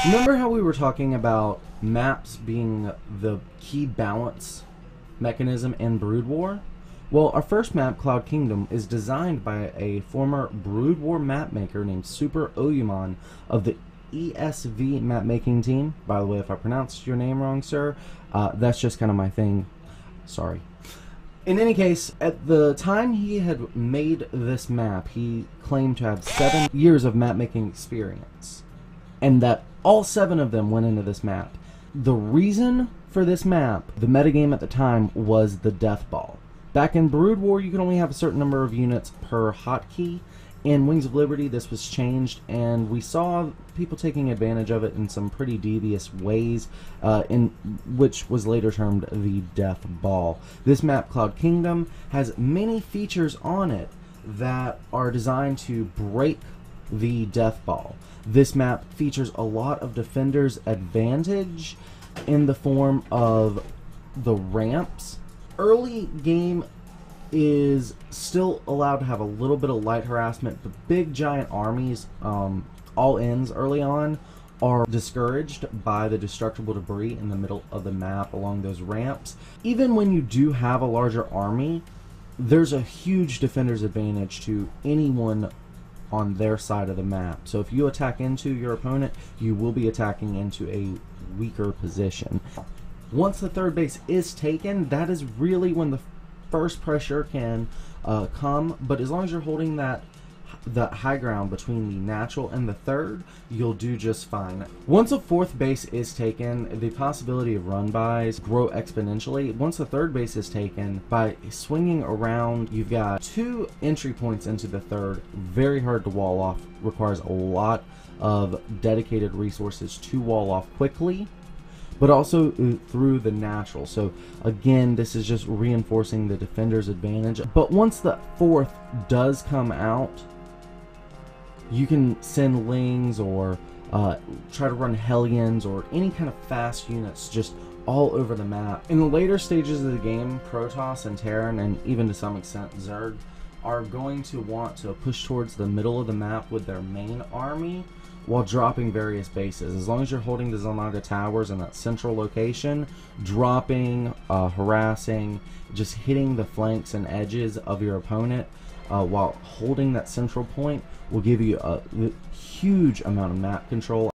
Remember how we were talking about maps being the key balance mechanism in Brood War? Well, our first map, Cloud Kingdom, is designed by a former Brood War mapmaker named Super Oyuman of the ESV mapmaking team. By the way, if I pronounced your name wrong, sir, that's just kind of my thing. Sorry. In any case, at the time he had made this map, he claimed to have 7 years of mapmaking experience, and that all 7 of them went into this map. The reason for this map, the metagame at the time, was the Death Ball. Back in Brood War, you could only have a certain number of units per hotkey. In Wings of Liberty, this was changed, and we saw people taking advantage of it in some pretty devious ways, in which was later termed the Death Ball. This map, Cloud Kingdom, has many features on it that are designed to break the Death Ball. This map features a lot of defenders' advantage in the form of the ramps. Early game is still allowed to have a little bit of light harassment. The big giant armies, all ends early on, are discouraged by the destructible debris in the middle of the map along those ramps. Even when you do have a larger army, there's a huge defender's advantage to anyone on their side of the map. So if you attack into your opponent, you will be attacking into a weaker position. Once the third base is taken, that is really when the first pressure can come, but as long as you're holding that high ground between the natural and the third, you'll do just fine. Once a fourth base is taken, the possibility of run-bys grow exponentially. Once the third base is taken, by swinging around, you've got 2 entry points into the third. Very hard to wall off, requires a lot of dedicated resources to wall off quickly, but also through the natural. So again, this is just reinforcing the defender's advantage. But once the fourth does come out, you can send Lings or try to run Hellions or any kind of fast units just all over the map. In the later stages of the game, Protoss and Terran, and even to some extent Zerg, are going to want to push towards the middle of the map with their main army while dropping various bases. As long as you're holding the Xel'Naga towers in that central location, dropping, harassing, just hitting the flanks and edges of your opponent while holding that central point will give you a huge amount of map control.